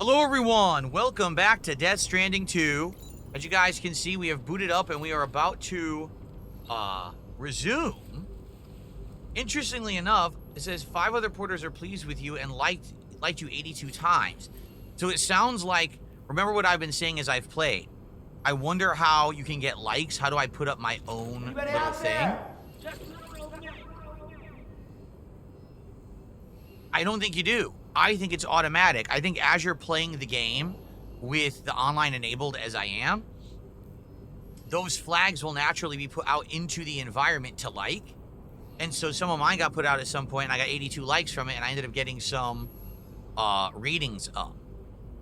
Hello everyone, welcome back to Death Stranding 2. As you guys can see, we have booted up and we are about to resume. Interestingly enough, it says 5 other porters are pleased with you and liked you 82 times. So it sounds like, remember what I've been saying as I've played. I wonder how you can get likes. How do I put up my own little thing? I don't think you do. I think it's automatic. I think as you're playing the game with the online enabled as I am, those flags will naturally be put out into the environment to like. And so some of mine got put out at some point and I got 82 likes from it and I ended up getting some ratings up.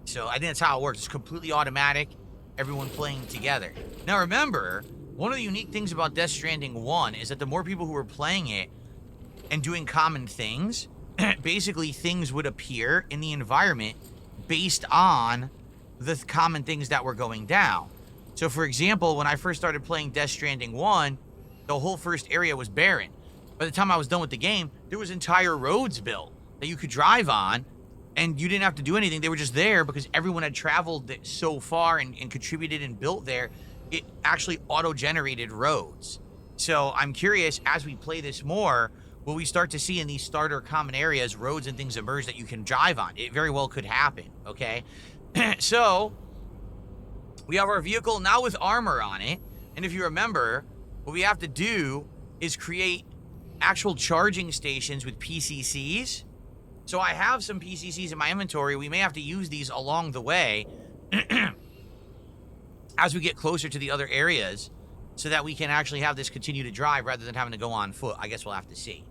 So I think that's how it works. It's completely automatic. Everyone playing together. Now remember, one of the unique things about Death Stranding 1 is that the more people who were playing it and doing common things, basically things would appear in the environment based on the common things that were going down. So for example, when I first started playing Death Stranding 1, the whole first area was barren. By the time I was done with the game, there was entire roads built that you could drive on and you didn't have to do anything. They were just there because everyone had traveled so far and contributed and built there. It actually auto-generated roads. So I'm curious, as we play this more, will we start to see in these starter common areas roads and things emerge that you can drive on? It very well could happen, okay? So, we have our vehicle now with armor on it. And if you remember, what we have to do is create actual charging stations with PCCs. So I have some PCCs in my inventory. We may have to use these along the way as we get closer to the other areas so that we can actually have this continue to drive rather than having to go on foot. I guess we'll have to see.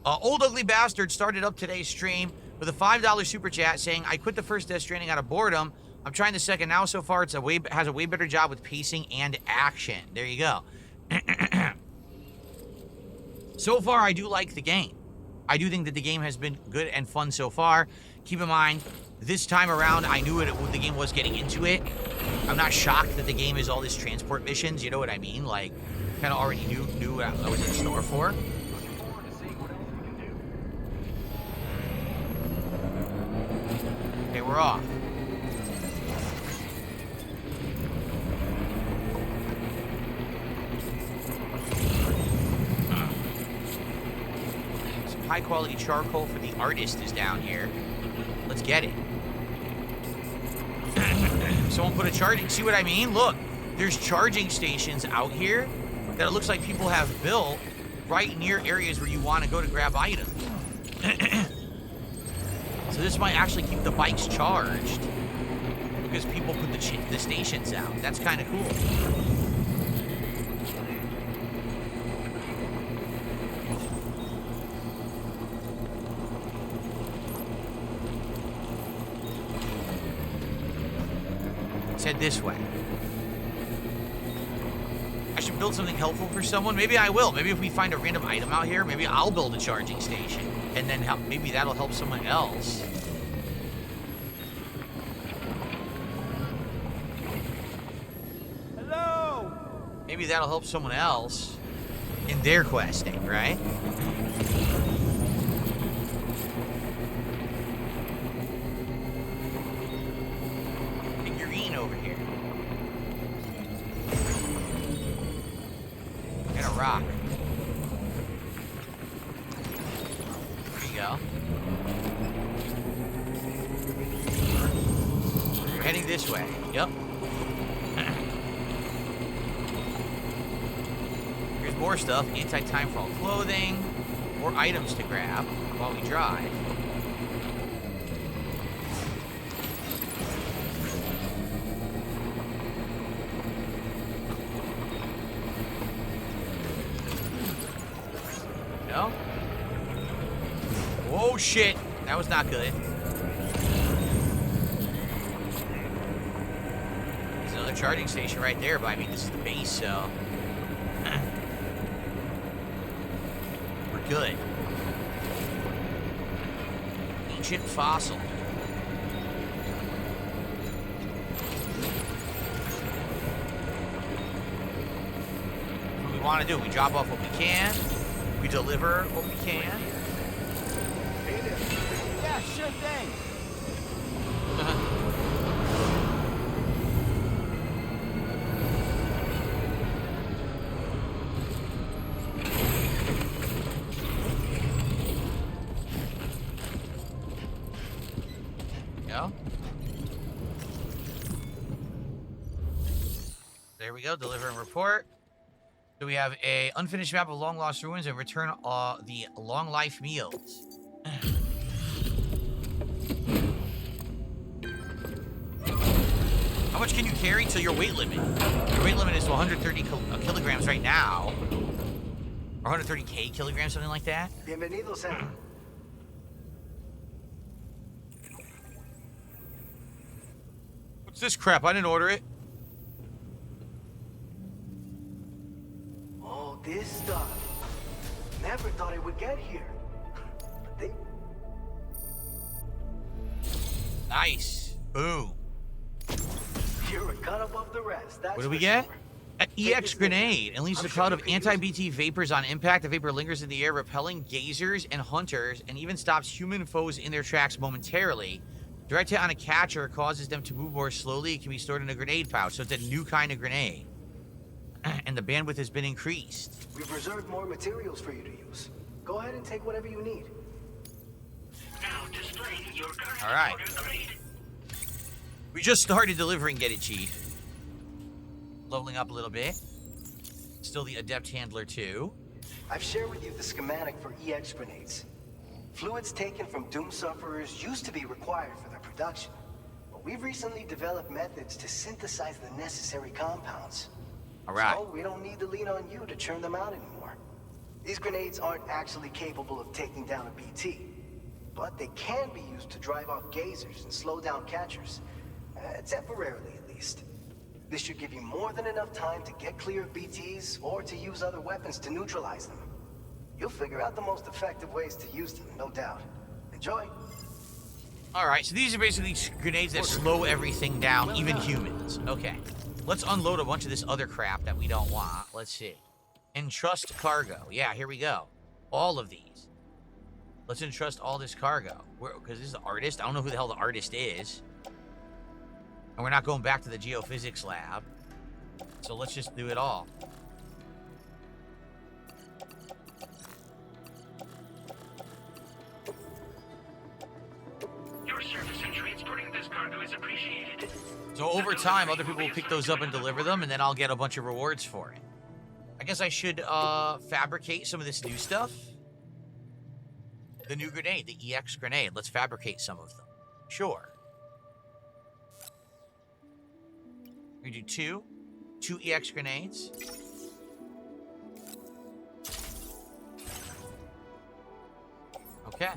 Old Ugly Bastard started up today's stream with a $5 super chat saying, I quit the first Death Stranding out of boredom. I'm trying the second now. So far, has a way better job with pacing and action. There you go. So far, I do like the game. I do think that the game has been good and fun so far. Keep in mind, this time around, I knew what the game was getting into it. I'm not shocked that the game is all this transport missions. You know what I mean? Like, kind of already knew what I was in store for. Okay, we're off. Some high quality charcoal for the artist is down here. Let's get it. Someone put a charging, see what I mean? Look, there's charging stations out here that it looks like people have built right near areas where you want to go to grab items. So this might actually keep the bikes charged because people put the stations out. That's kind of cool. Let's head this way. I should build something helpful for someone. Maybe I will. Maybe if we find a random item out here, maybe I'll build a charging station. And then maybe that'll help someone else. Hello! Maybe that'll help someone else in their questing, right? Figurine over here. And a rock. Go. We're heading this way. Yep. Here's more stuff. Anti-timefall clothing. More items to grab while we drive. No? Oh shit, that was not good. There's another charging station right there, but I mean, this is the base, so... We're good. Ancient fossil. What we want to do, we drop off what we can, we deliver what we can. Yeah, sure thing. Go. There we go. Deliver and report. So we have a unfinished map of long lost ruins and return the long life meals. How much can you carry till your weight limit? Your weight limit is 130 kilograms right now. Or 130k kilograms, something like that. Bienvenido, Sam. What's this crap? I didn't order it. Oh, this stuff. Never thought it would get here. But they... Nice. Boom. You're a cut above the rest. That's What do we for get? sure. An EX grenade. It leaves a cloud of anti-BT vapors on impact. The vapor lingers in the air, repelling gazers and hunters, and even stops human foes in their tracks momentarily. Direct hit on a catcher causes them to move more slowly. It can be stored in a grenade pouch, so it's a new kind of grenade. And the bandwidth has been increased. We've reserved more materials for you to use. Go ahead and take whatever you need. Now displaying your current All right. order grade. We just started delivering Get It, Chief. Leveling up a little bit. Still the Adept Handler 2. I've shared with you the schematic for EX grenades. Fluids taken from Doom sufferers used to be required for their production, but we've recently developed methods to synthesize the necessary compounds. All right. So we don't need to lean on you to churn them out anymore. These grenades aren't actually capable of taking down a BT, but they can be used to drive off gazers and slow down catchers, temporarily at least. This should give you more than enough time to get clear of BTs or to use other weapons to neutralize them. You'll figure out the most effective ways to use them, no doubt. Enjoy. All right, so these are basically grenades that slow everything down, even humans. Okay. Let's unload a bunch of this other crap that we don't want. Let's see. Entrust cargo. Yeah, here we go. All of these. Let's entrust all this cargo. Because this is the artist. I don't know who the hell the artist is. And we're not going back to the geophysics lab. So let's just do it all. Your service in transporting this cargo is appreciated. So over time, other people will pick those up and deliver them, and then I'll get a bunch of rewards for it. I guess I should fabricate some of this new stuff. The new grenade, the EX grenade. Let's fabricate some of them. Sure. We do two EX grenades. Okay.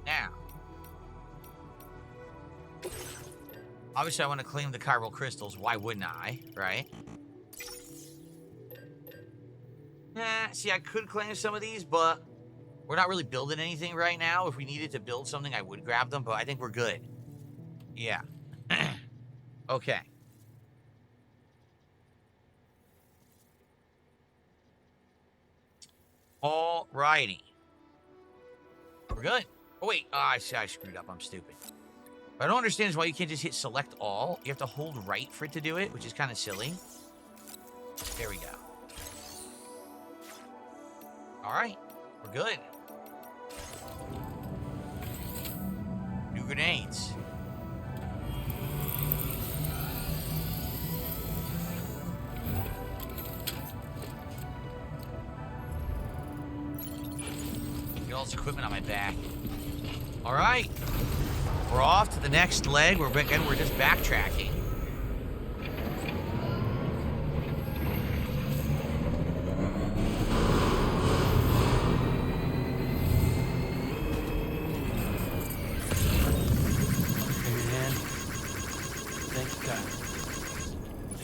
Now, obviously I want to claim the chiral crystals. Why wouldn't I, right? See, I could claim some of these, but we're not really building anything right now. If we needed to build something, I would grab them, but I think we're good. Yeah. Okay. Alrighty. We're good. Oh, wait. I screwed up. I'm stupid. What I don't understand is why you can't just hit select all. You have to hold right for it to do it, which is kind of silly. There we go. Alright. We're good. New grenades. Get all this equipment on my back. Alright. We're off to the next leg. We're just backtracking.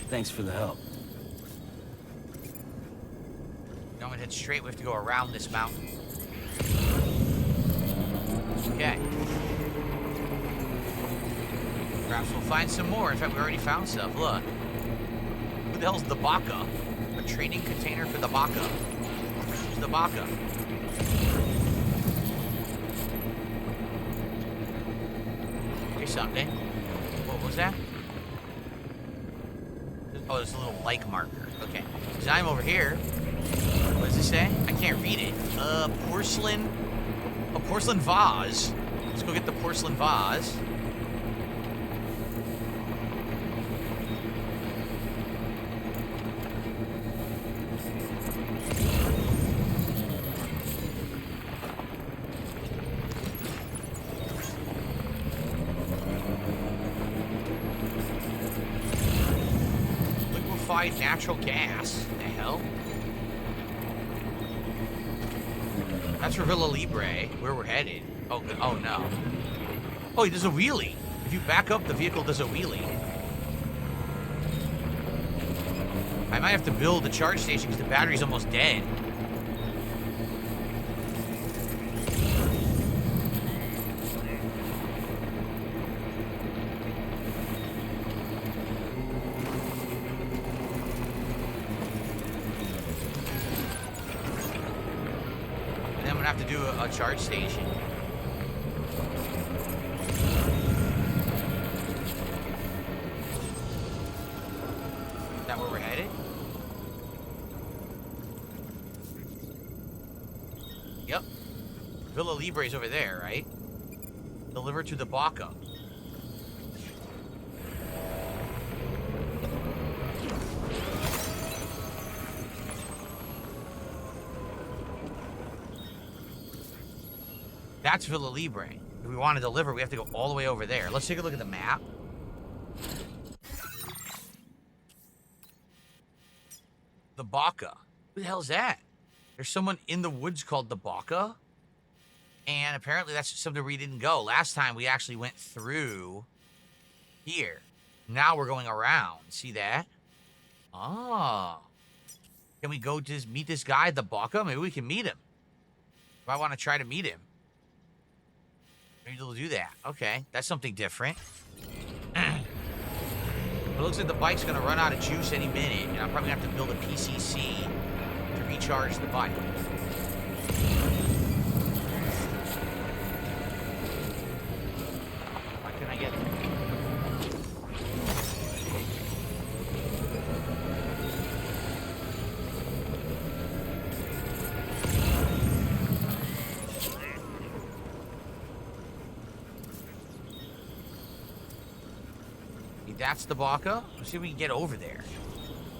Thanks for the help. Now I'm gonna head straight. We have to go around this mountain. Okay. Perhaps we'll find some more. In fact, we already found stuff. Look. Who the hell's the Bokka? A training container for the Bokka. Who's the Bokka? Here's something. What was that? Oh, there's a little like marker. Okay. So I'm over here. What does it say? I can't read it. Porcelain. A porcelain vase. Let's go get the porcelain vase. Liquefied natural gas. What the hell? That's for Villa Libre, where we're headed. Oh, oh no. Oh, there's a wheelie. If you back up, the vehicle does a wheelie. I might have to build a charge station because the battery's almost dead. And then I'm gonna have to do a charge station. Is that where we're headed? Yep. Villa Libre is over there, right? Deliver to the Bokka. That's Villa Libre. If we want to deliver, we have to go all the way over there. Let's take a look at the map. The Bokka. Who the hell is that? There's someone in the woods called the Bokka. And apparently that's somewhere we didn't go. Last time we actually went through here. Now we're going around. See that? Oh. Can we go just meet this guy at the Bokka? Maybe we can meet him. If I want to try to meet him. Maybe we'll do that. Okay. That's something different. It looks like the bike's going to run out of juice any minute. And I'm probably going to have to build a PCC to recharge the bike. Why can I get there? That's the Bokka. Let's see if we can get over there.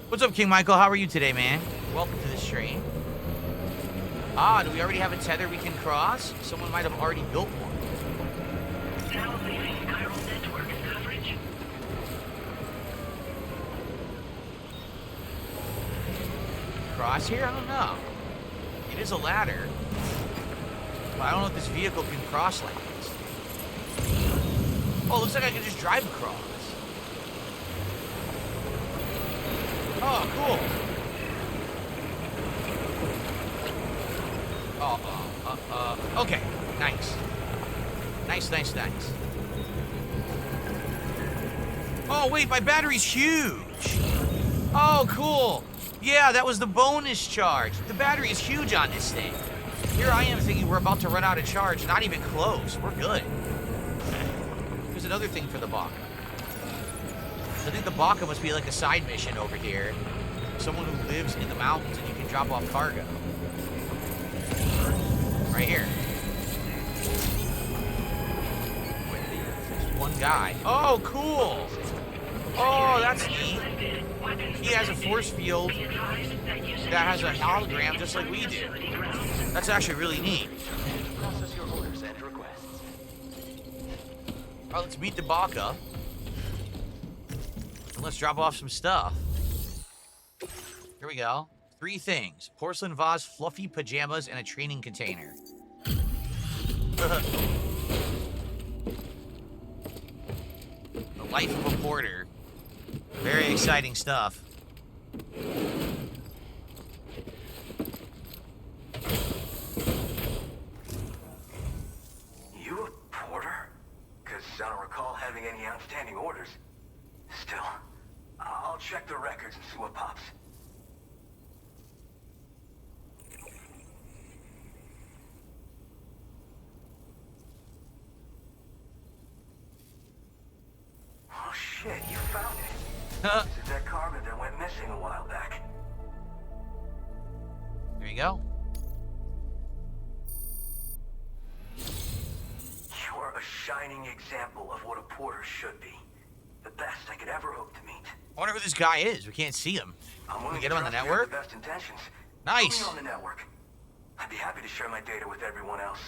What's up, King Michael? How are you today, man? Welcome to the stream. Ah, do we already have a tether we can cross? Someone might have already built one. Now leaving chiral network coverage. Cross here? I don't know. It is a ladder. But I don't know if this vehicle can cross like this. Oh, looks like I can just drive across. Oh, cool. Okay. Nice. Nice. Oh, wait, my battery's huge. Oh, cool. Yeah, that was the bonus charge. The battery is huge on this thing. Here I am thinking we're about to run out of charge. Not even close. We're good. There's another thing for the Bokka. I think the Bokka must be like a side mission over here. Someone who lives in the mountains and you can drop off cargo. Right here. There's one guy. Oh, cool. Oh, that's neat. He has a force field that has a hologram just like we do. That's actually really neat. Process your orders and requests. All right, let's meet the Bokka. Let's drop off some stuff. Here we go. 3 things. Porcelain vase, fluffy pajamas, and a training container. The life of a porter. Very exciting stuff. You a porter? Because I don't recall having any outstanding orders. Still, I'll check the records and see what pops. Oh shit, you found it. This is that carbon that went missing a while back. There you go. shining example of what a porter should be. The best I could ever hope to meet. I wonder who this guy is. We can't see him. I'm Can willing we get to him on the trust you have network? the best intentions. Nice. Put me on the network. I'd be happy to share my data with everyone else.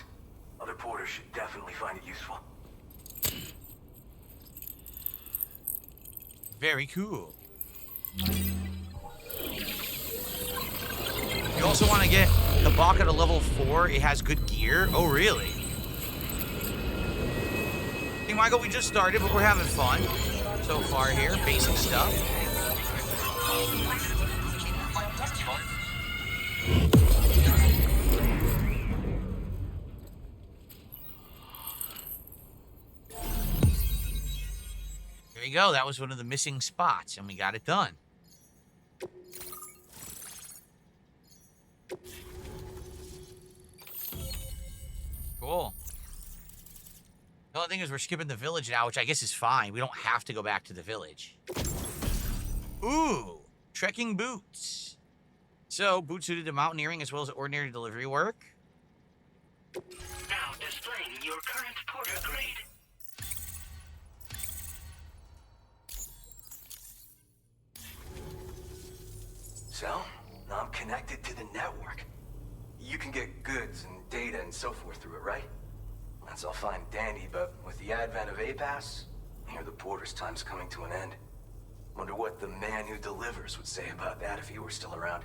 Other porters should definitely find it useful. Very cool. You also want to get the Bokka to level 4. It has good gear. Oh, really? Hey, Michael, we just started, but we're having fun so far here. Basic stuff. There you go. That was one of the missing spots, and we got it done. Cool. The only thing is we're skipping the village now, which I guess is fine. We don't have to go back to the village. Ooh, trekking boots. So, boots suited to mountaineering as well as ordinary delivery work. Now displaying your current porter grade. So, now I'm connected to the network. You can get goods and data and so forth through it, right? That's all fine and dandy, but with the advent of A-Pass, I hear the porter's time's coming to an end. Wonder what the man who delivers would say about that if he were still around.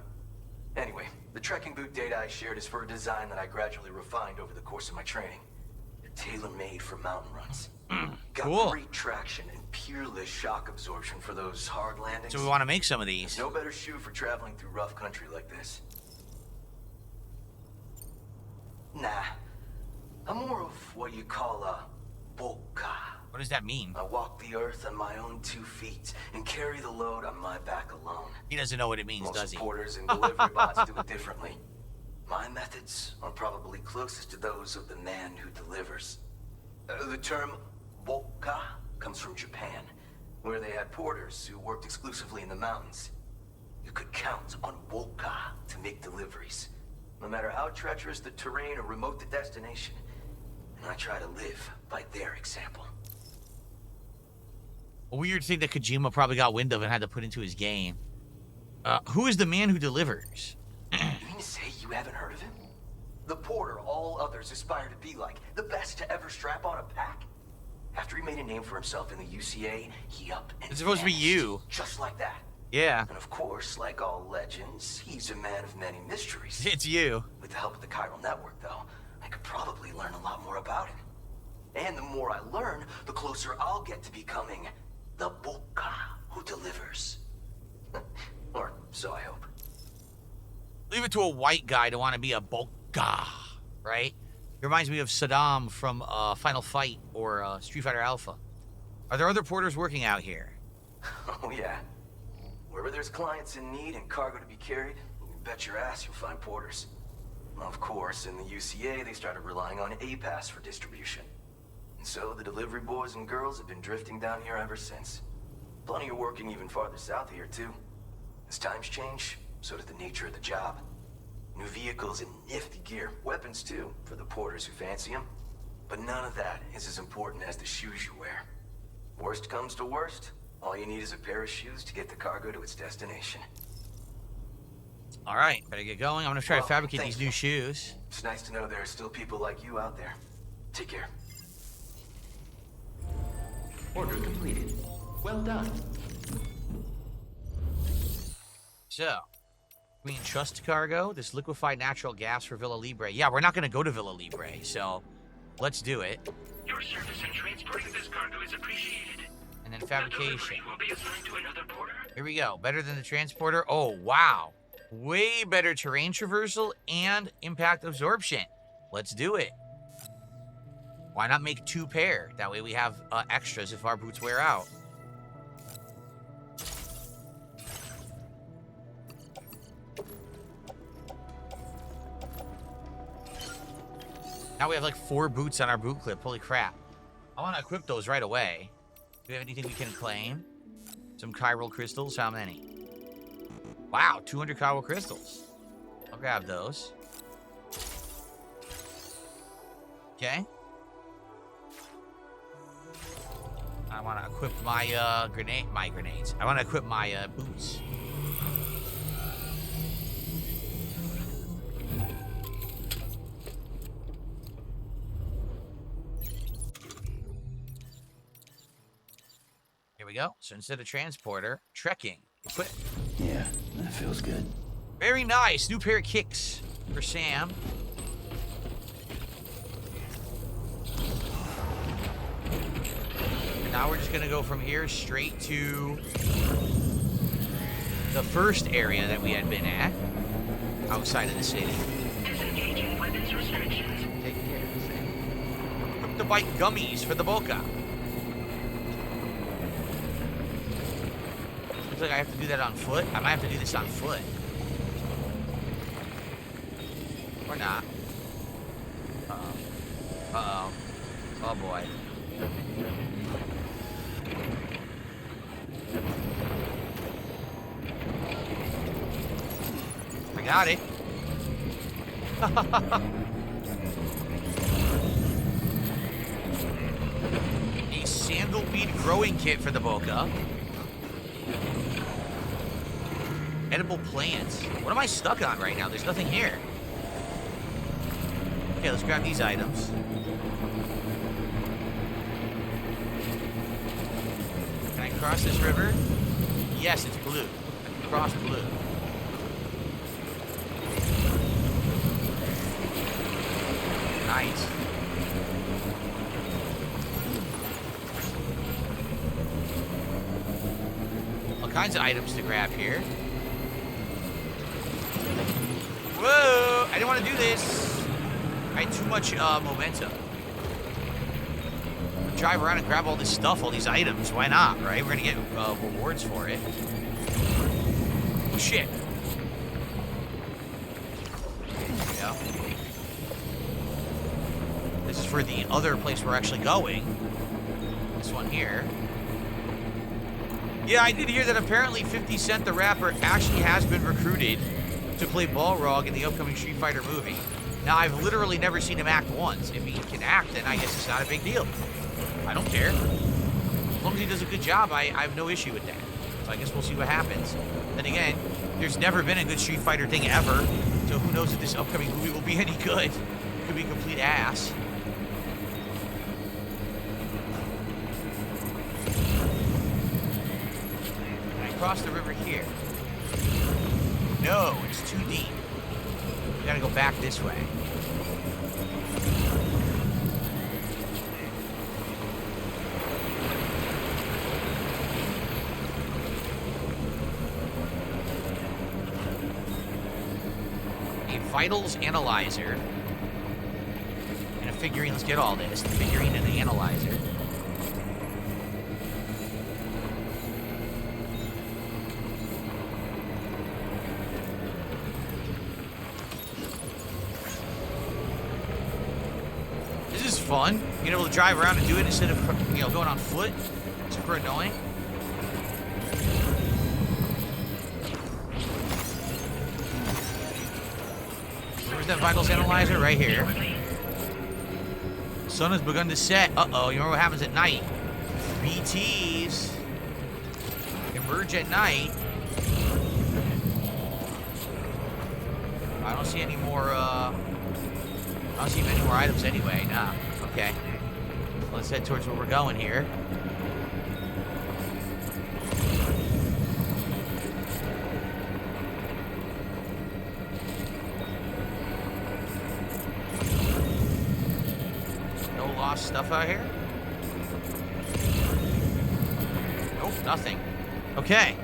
Anyway, the trekking boot data I shared is for a design that I gradually refined over the course of my training. They're tailor-made for mountain runs. Got Cool. great traction and peerless shock absorption for those hard landings. So we want to make some of these. No better shoe for traveling through rough country like this. Nah. I'm more of what you call a Bokka. What does that mean? I walk the earth on my own 2 feet and carry the load on my back alone. He doesn't know what it means, Most does he? porters and delivery bots do it differently. My methods are probably closest to those of the man who delivers. The term Bokka comes from Japan, where they had porters who worked exclusively in the mountains. You could count on Bokka to make deliveries, no matter how treacherous the terrain or remote the destination. And I try to live by their example. A weird thing that Kojima probably got wind of and had to put into his game. Who is the man who delivers? You mean to say you haven't heard of him? The porter all others aspire to be like, the best to ever strap on a pack. After he made a name for himself in the UCA, he up and It's supposed to be vanished, you. Just like that. Yeah, And of course, like all legends, he's a man of many mysteries. it's you. With the help of the chiral network, though, I could probably learn a lot more about him. And the more I learn, the closer I'll get to becoming the Bokka who delivers. Or so I hope. Leave it to a white guy to want to be a Bokka, right? It reminds me of Saddam from Final Fight or Street Fighter Alpha. Are there other porters working out here? Oh yeah. Wherever there's clients in need and cargo to be carried, you bet your ass you'll find porters. Of course, in the UCA, they started relying on A-Pass for distribution. And so the delivery boys and girls have been drifting down here ever since. Plenty are working even farther south here, too. As times change, so does the nature of the job. New vehicles and nifty gear. Weapons, too, for the porters who fancy them. But none of that is as important as the shoes you wear. Worst comes to worst, all you need is a pair of shoes to get the cargo to its destination. All right, better get going. I'm going to try to Well, fabricate thanks, these new Phil. shoes. It's nice to know there are still people like you out there. Take care. Order completed. Well done. So, we entrust cargo, this liquefied natural gas for Villa Libre. Yeah, we're not going to go to Villa Libre, so let's do it. Your service in transporting this cargo is appreciated. And then The fabrication. delivery will be assigned to another porter. Here we go. Better than the transporter. Oh, wow. Way better terrain traversal and impact absorption. Let's do it. Why not make 2 pair? That way we have extras if our boots wear out. Now we have like 4 boots on our boot clip. Holy crap. I want to equip those right away. Do we have anything we can claim? Some chiral crystals. How many? Wow, 200 chiral crystals. I'll grab those. I want to equip my grenades. I want to equip my boots. Here we go. So instead of transporter, trekking. Equip. Yeah, that feels good. Very nice. New pair of kicks for Sam. And now we're just going to go from here straight to the first area that we had been at, outside of the city. Disengaging weapons restrictions. Take care of Sam. Equip the bike gummies for the Bokka. Looks like I have to do that on foot. I might have to do this on foot. Or not. Uh-oh. Uh-oh. Oh, boy. I got it. A sandalweed growing kit for the Bokka. Edible plants. What am I stuck on right now? There's nothing here. Okay, let's grab these items. Can I cross this river? Yes, it's blue. I can cross blue. Nice. All kinds of items to grab here. Whoa! I didn't want to do this. I had too much momentum. Drive around and grab all this stuff, all these items. Why not, right? We're gonna get rewards for it. Oh, shit. There we go. This is for the other place we're actually going. This one here. Yeah, I did hear that apparently 50 Cent the rapper actually has been recruited to play Balrog in the upcoming Street Fighter movie. Now, I've literally never seen him act once. If he can act, then I guess it's not a big deal. I don't care. As long as he does a good job, I have no issue with that. So I guess we'll see what happens. Then again, there's never been a good Street Fighter thing ever. So who knows if this upcoming movie will be any good. It could be complete ass. Can I cross the river here? No, it's too deep. We gotta go back this way. A vitals analyzer. And a figurine. Let's get all this. The figurine and the analyzer. Fun, being able to drive around and do it instead of, you know, going on foot. Super annoying. Where's that vitals analyzer? Right here. Sun has begun to set. Uh-oh, you remember what happens at night? BTs emerge at night. I don't see any more, I don't see many more items anyway. Nah. Okay. Let's head towards where we're going here. No lost stuff out here? Nope, nothing. Okay.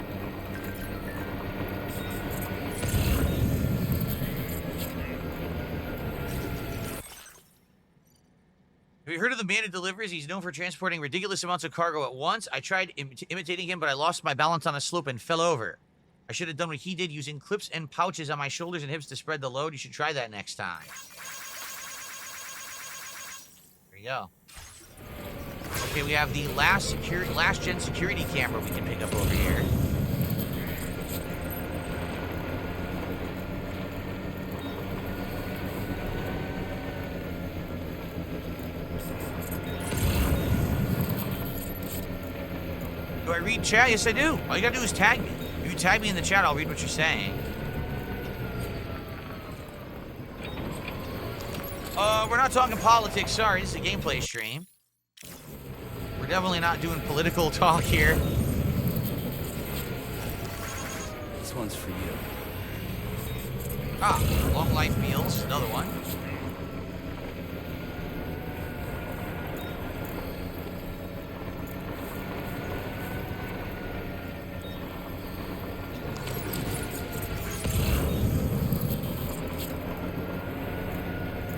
Have you heard of the man who delivers? He's known for transporting ridiculous amounts of cargo at once. I tried imitating him, but I lost my balance on a slope and fell over. I should have done what he did, using clips and pouches on my shoulders and hips to spread the load. You should try that next time. There you go. Okay, we have the last gen security camera we can pick up over here. I read chat? Yes, I do. All you gotta do is tag me. If you tag me in the chat, I'll read what you're saying. We're not talking politics. Sorry, this is a gameplay stream. We're definitely not doing political talk here. This one's for you. Ah, long life meals. Another one.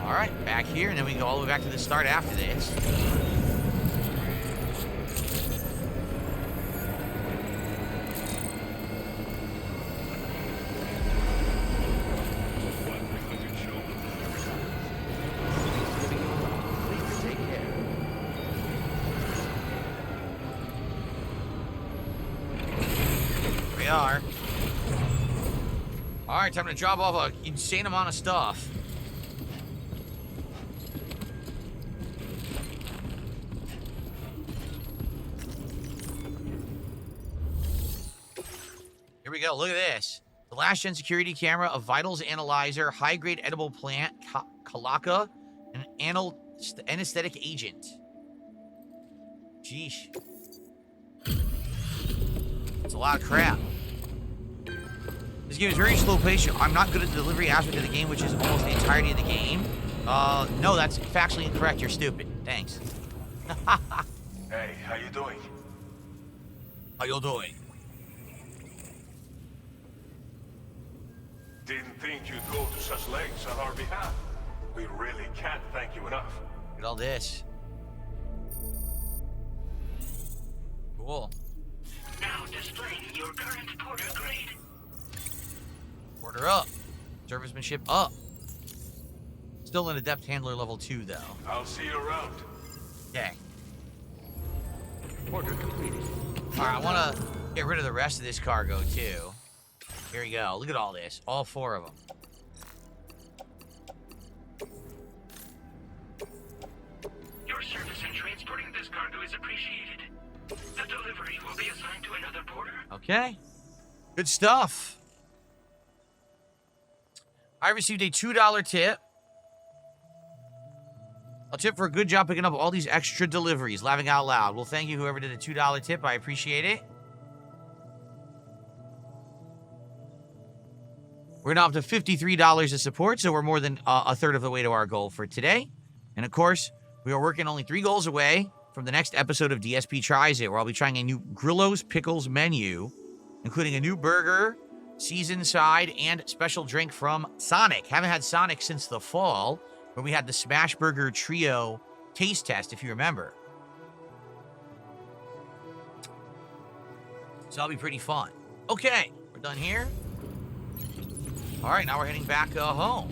All right, back here, and then we can go all the way back to the start after this. We are. All right, time to drop off an insane amount of stuff. Here we go. Look at this. The last-gen security camera, a vitals analyzer, high-grade edible plant, kalaka, and an anesthetic agent. Jeesh. It's a lot of crap. This game is very slow paced. I'm not good at the delivery aspect of the game, which is almost the entirety of the game. No, that's factually incorrect. You're stupid. Thanks. Hey, how you doing? How you doing? Didn't think you'd go to such lengths on our behalf. We really can't thank you enough. Look at all this. Cool. Now displaying your current porter grade. Order up. Servicemanship up. Still in adept handler level 2, though. I'll see you around. Okay. Order completed. Alright, I want to get rid of the rest of this cargo, too. Here we go. Look at all this. All 4 of them. Your service in transporting this cargo is appreciated. The delivery will be assigned to another porter. Okay. Good stuff. I received a $2 tip. A tip for a good job picking up all these extra deliveries. Laughing out loud. Well, thank you, whoever did the $2 tip. I appreciate it. We're now up to $53 of support, so we're more than a third of the way to our goal for today. And of course, we are working only 3 goals away from the next episode of DSP Tries It, where I'll be trying a new Grillo's Pickles menu, including a new burger, seasoned side, and special drink from Sonic. Haven't had Sonic since the fall, where we had the Smash Burger Trio taste test, if you remember. So that'll be pretty fun. Okay, we're done here. All right, now we're heading back home.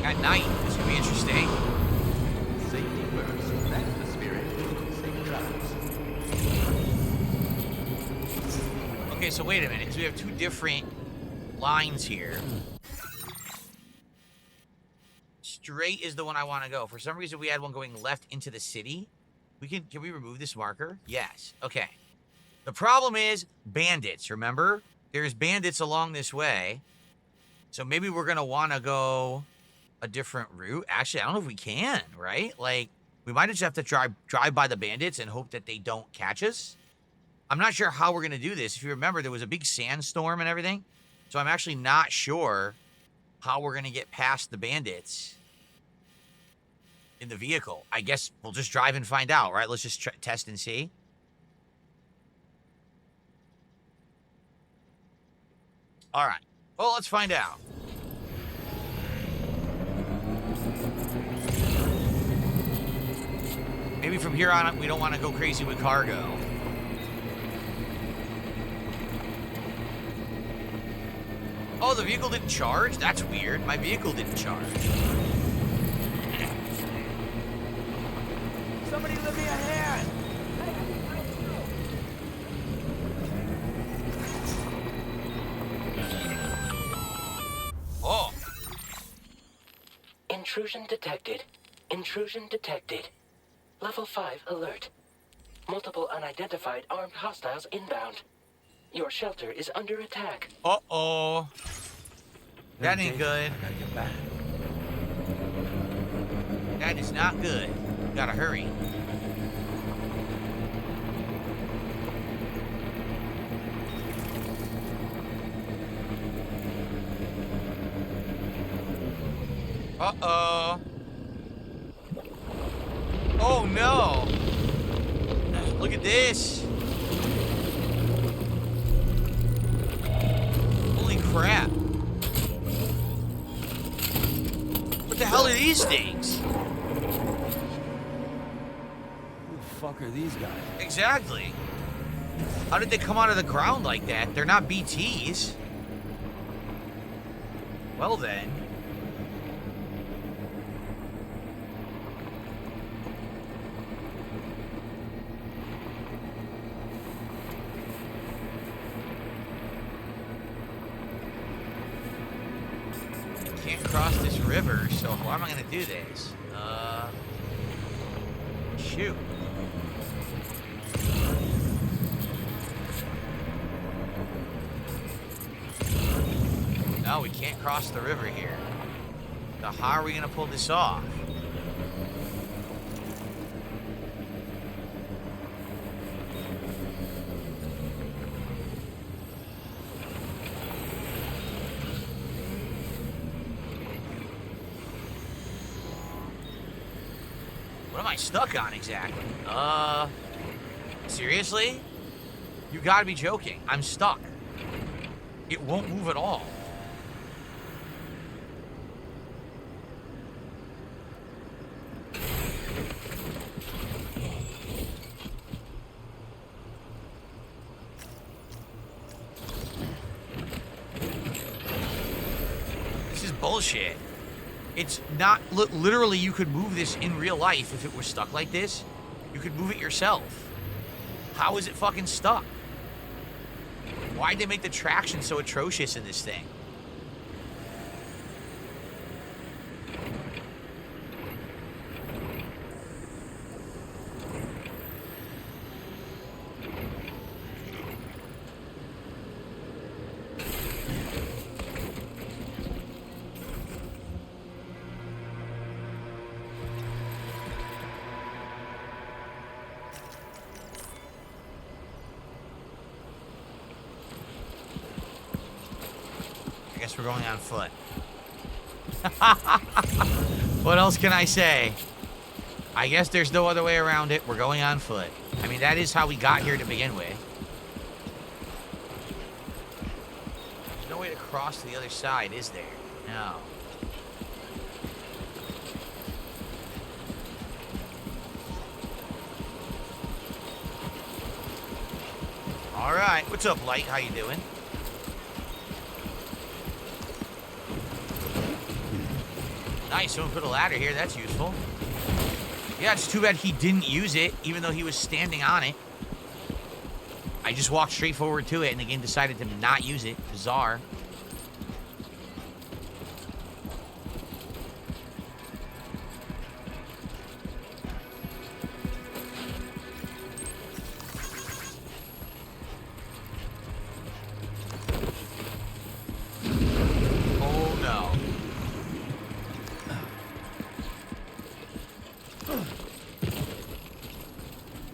At night, this could be interesting. Safety first. That's the spirit. Safe travels. Okay, so wait a minute. So we have 2 different lines here. Straight is the one I want to go. For some reason, we had one going left into the city. Can we remove this marker? Yes. Okay. The problem is bandits, remember? There's bandits along this way. So maybe we're going to want to go a different route. Actually, I don't know if we can, right? Like, we might just have to drive by the bandits and hope that they don't catch us. I'm not sure how we're going to do this. If you remember, there was a big sandstorm and everything. So I'm actually not sure how we're going to get past the bandits in the vehicle. I guess we'll just drive and find out, right? Let's just test and see. All right. Well, let's find out. Maybe from here on, we don't want to go crazy with cargo. Oh, the vehicle didn't charge? That's weird. My vehicle didn't charge. Somebody lend me a hand! Intrusion detected. Intrusion detected. Level 5 alert. Multiple unidentified armed hostiles inbound. Your shelter is under attack. Uh-oh. That ain't good. I gotta get back. That is not good. Gotta hurry. Uh-oh. Oh, no. Look at this. Holy crap. What the hell are these things? Who the fuck are these guys? Exactly. How did they come out of the ground like that? They're not BTs. Well then. Can't cross this river, so how am I gonna do this? Shoot. No, we can't cross the river here. So how are we gonna pull this off? What am I stuck on exactly? Seriously? You gotta be joking. I'm stuck. It won't move at all. This is bullshit. It's not, literally, you could move this in real life if it were stuck like this. You could move it yourself. How is it fucking stuck? Why'd they make the traction so atrocious in this thing? We're going on foot. What else can I say? I guess there's no other way around it. We're going on foot. I mean, that is how we got here to begin with. There's no way to cross to the other side, is there? No. All right. What's up, Light? How you doing? Nice, someone put a ladder here, that's useful. Yeah, it's too bad he didn't use it, even though he was standing on it. I just walked straight forward to it, and the game decided to not use it. Bizarre.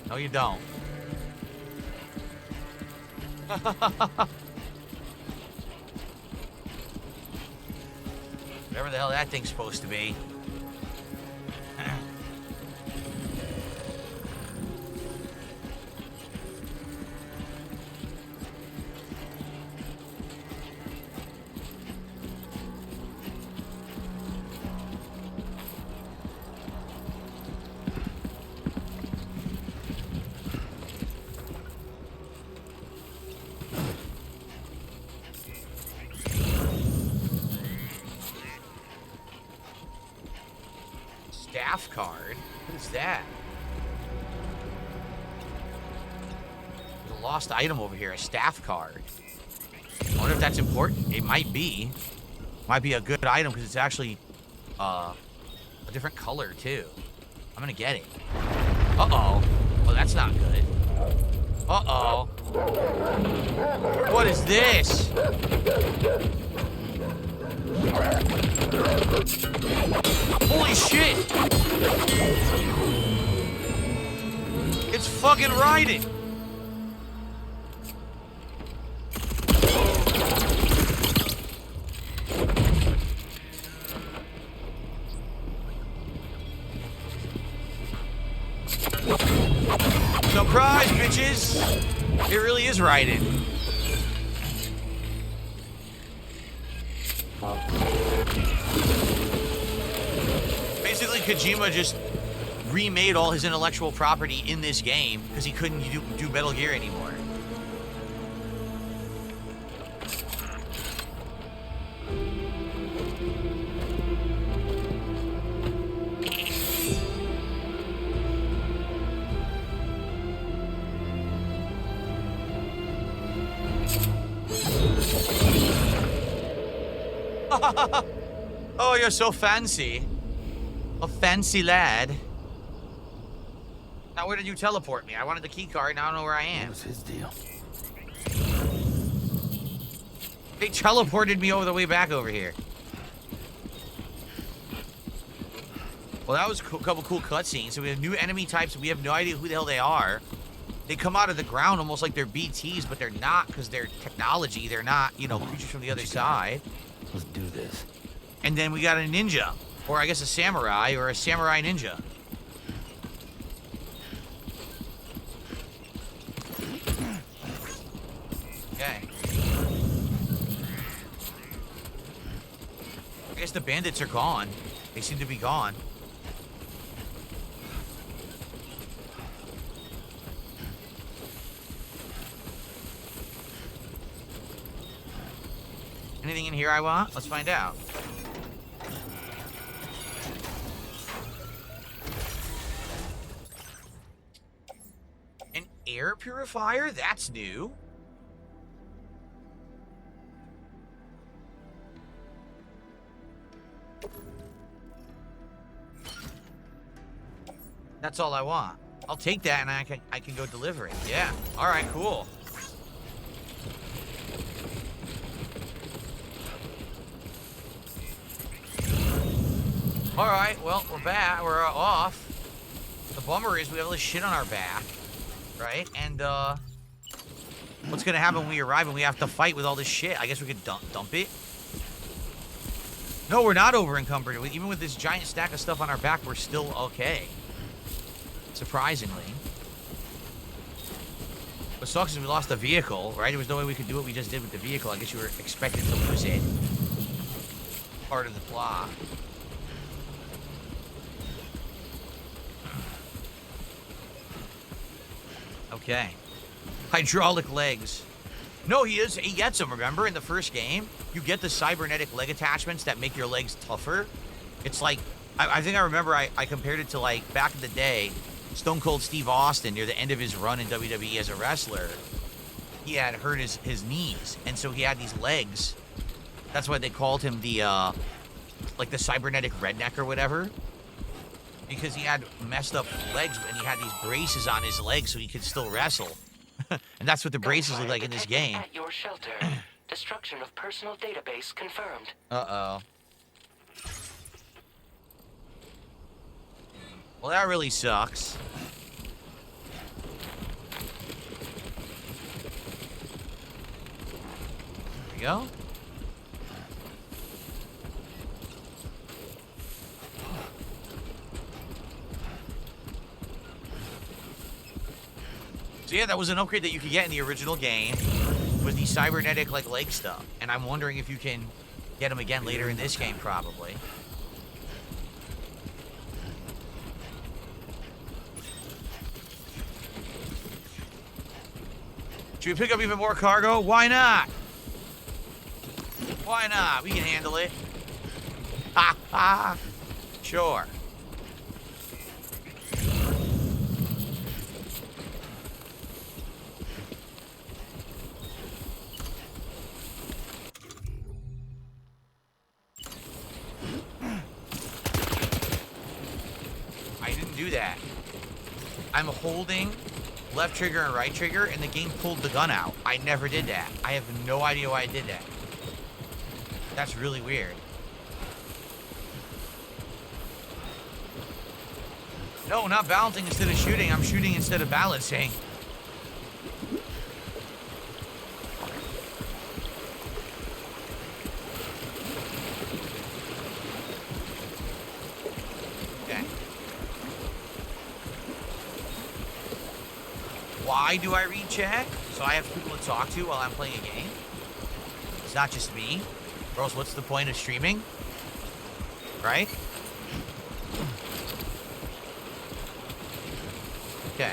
No, you don't. Whatever the hell that thing's supposed to be. Staff card? What is that? There's a lost item over here, a staff card. I wonder if that's important. It might be. Might be a good item because it's actually a different color, too. I'm gonna get it. Uh-oh. Oh, that's not good. Uh-oh. What is this? Holy shit! It's fucking Raiden! Surprise, bitches! It really is Raiden. Basically, Kojima just remade all his intellectual property in this game because he couldn't do Metal Gear anymore. Oh, you're so fancy. A fancy lad. Now, where did you teleport me? I wanted the key card, now I don't know where I am. What was his deal? They teleported me over the way back over here. Well, that was a couple cool cutscenes. So we have new enemy types. We have no idea who the hell they are. They come out of the ground almost like they're BTs, but they're not because they're technology. They're not, you know, creatures from the other side. Let's do this. And then we got a ninja. Or I guess a samurai or a samurai ninja. Okay. I guess the bandits are gone. They seem to be gone. Anything in here I want? Let's find out. An air purifier? That's new. That's all I want. I'll take that and I can go deliver it. Yeah. All right, cool. All right, well, we're back. We're off. The bummer is we have all this shit on our back, right? And what's gonna happen when we arrive and we have to fight with all this shit? I guess we could dump it. No, we're not over encumbered. Even with this giant stack of stuff on our back, we're still okay. Surprisingly. What sucks is we lost the vehicle, right? There was no way we could do what we just did with the vehicle. I guess you were expected to lose it. Part of the plot. Okay. Hydraulic legs. No, he gets them, remember? In the first game, you get the cybernetic leg attachments that make your legs tougher. It's like, I think I remember I compared it to, like, back in the day, Stone Cold Steve Austin, near the end of his run in WWE as a wrestler, he had hurt his knees, and so he had these legs. That's why they called him the, like, the cybernetic redneck or whatever. Because he had messed up legs, and he had these braces on his legs so he could still wrestle. And that's what the braces look like in this game. At your shelter. Destruction of personal database confirmed. Uh-oh. Well, that really sucks. There we go. So yeah, that was an upgrade that you could get in the original game with the cybernetic like leg stuff. And I'm wondering if you can get them again later in this game, probably. Should we pick up even more cargo? Why not? Why not? We can handle it. Ha ha. Sure. do that. I'm holding left trigger and right trigger, and the game pulled the gun out. I never did that. I have no idea why I did that. That's really weird. No, not balancing instead of shooting. I'm shooting instead of balancing. Okay. Why do I read chat? So I have people to talk to while I'm playing a game? It's not just me. Or else what's the point of streaming? Right? Okay.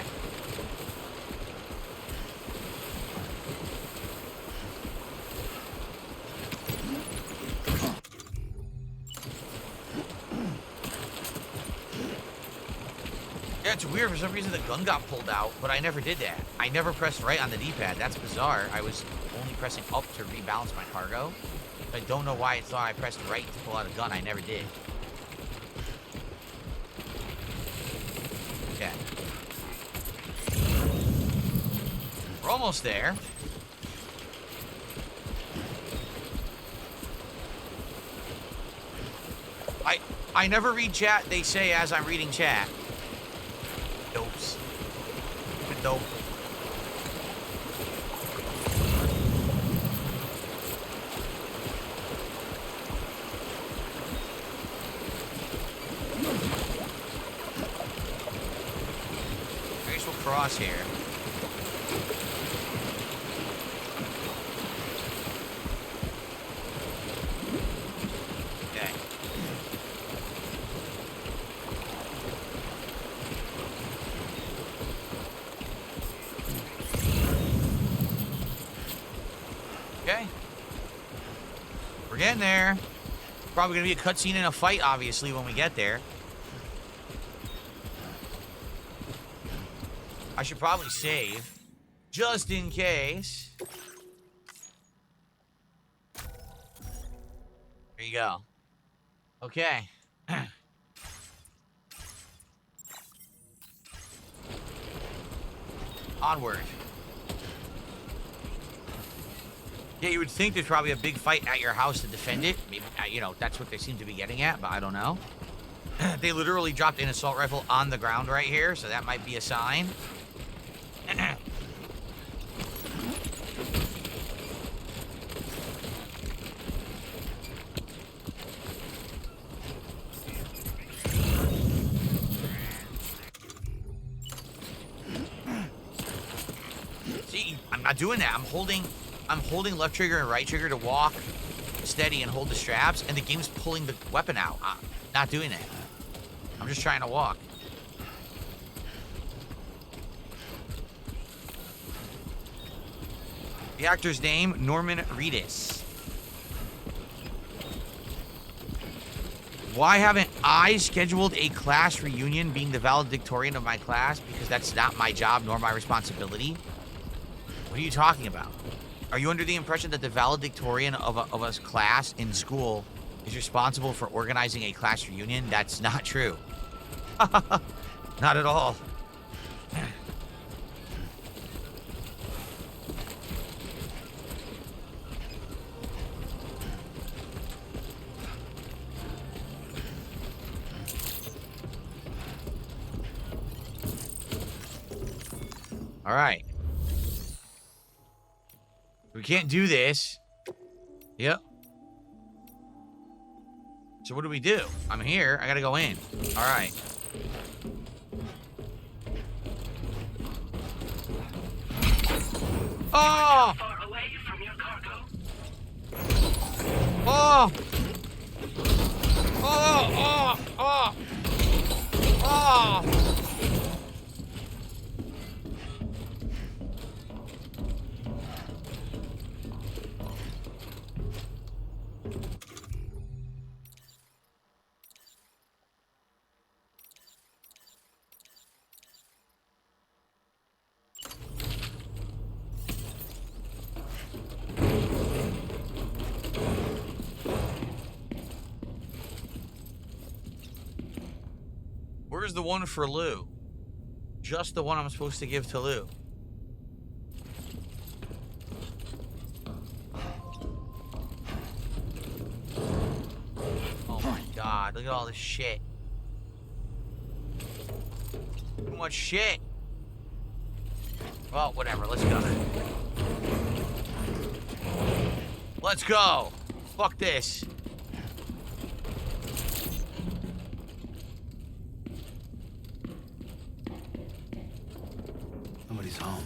Yeah, it's weird. For some reason, the gun got pulled out, but I never did that. I never pressed right on the D-pad. That's bizarre. I was only pressing up to rebalance my cargo. I don't know why it thought I pressed right to pull out a gun. I never did. Okay. We're almost there. I never read chat, they say, as I'm reading chat. Dopes. Good dope. I guess we'll cross here. Okay. Okay. We're getting there. Probably gonna be a cutscene and a fight, obviously, when we get there. I should probably save, just in case. There you go. Okay. Onward. Yeah, you would think there's probably a big fight at your house to defend it. Maybe, you know, that's what they seem to be getting at, but I don't know. They literally dropped an assault rifle on the ground right here, so that might be a sign. See, I'm not doing that. I'm holding left trigger and right trigger to walk steady and hold the straps, and the game's pulling the weapon out. I'm not doing that. I'm just trying to walk. The actor's name, Norman Reedus. Why haven't I scheduled a class reunion being the valedictorian of my class? Because that's not my job nor my responsibility. What are you talking about? Are you under the impression that the valedictorian of a class in school is responsible for organizing a class reunion? That's not true. Not at all. All right. We can't do this. Yep. So what do we do? I'm here. I gotta go in. All right. Oh! Far away from your cargo. Oh! Oh! Oh! Oh! Oh! Where's the one for Lou? Just the one I'm supposed to give to Lou. Oh my god, look at all this shit. Too much shit. Well, whatever, let's go. Let's go. Fuck this. Nobody's home.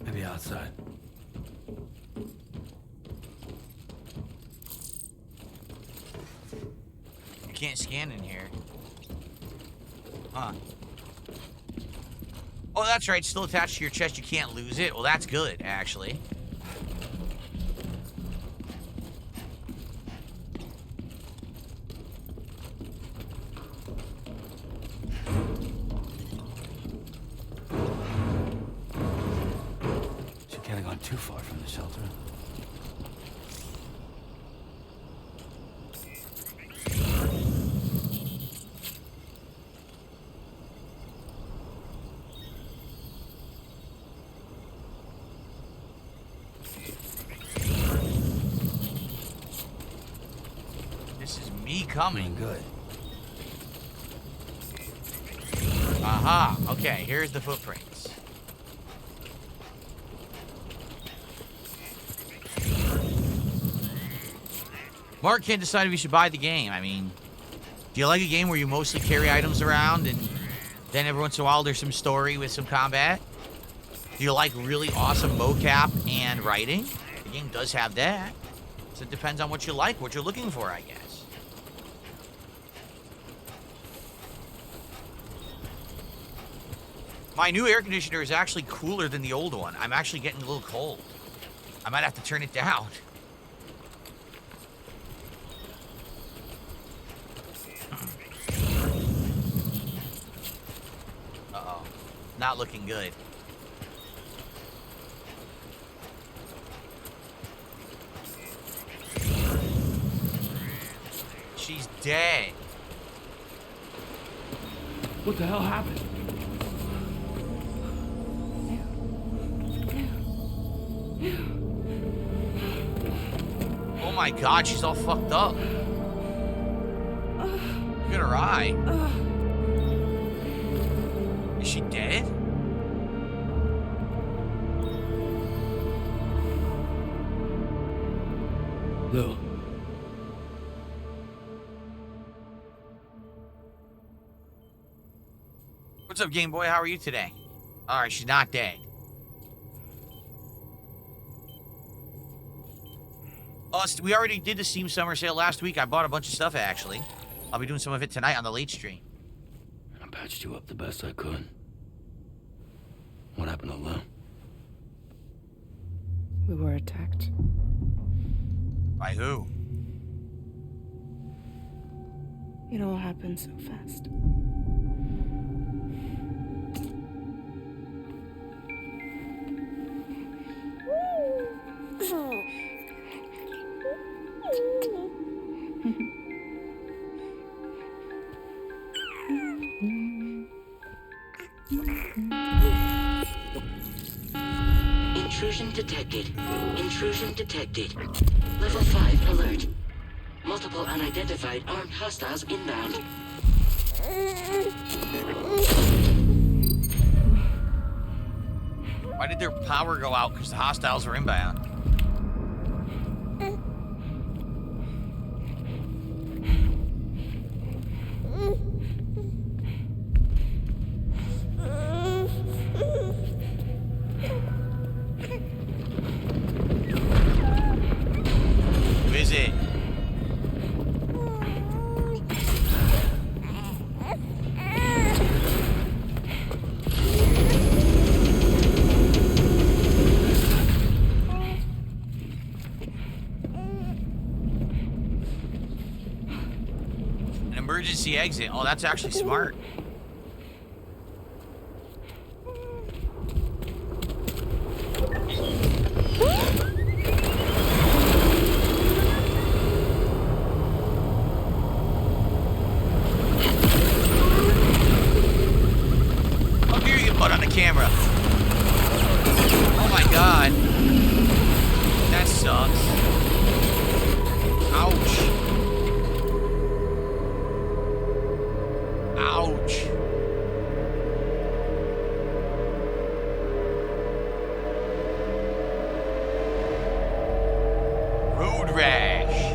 Maybe outside. You can't scan in here. Huh. Oh, that's right. It's still attached to your chest. You can't lose it. Well, that's good, actually. She can't have gone too far from the shelter. Coming. Good. Aha. Okay, here's the footprints. Mark can't decide if he should buy the game. I mean, do you like a game where you mostly carry items around and then every once in a while there's some story with some combat? Do you like really awesome mocap and writing? The game does have that. So it depends on what you like, what you're looking for, I guess. My new air conditioner is actually cooler than the old one. I'm actually getting a little cold. I might have to turn it down. Uh-oh. Not looking good. She's dead. What the hell happened? Oh my god, she's all fucked up. Look at her eye. Is she dead? Lou. What's up, Game Boy? How are you today? Alright, she's not dead. We already did the Steam Summer Sale last week. I bought a bunch of stuff, actually. I'll be doing some of it tonight on the late stream. I patched you up the best I could. What happened to Lou? We were attacked. By who? It all happened so fast. Intrusion detected. Intrusion detected. Level 5 alert. Multiple unidentified armed hostiles inbound. Why did their power go out? Because the hostiles were inbound. Visit. An emergency exit. Oh, that's actually smart. that sucks. Ouch. Ouch. Road rash.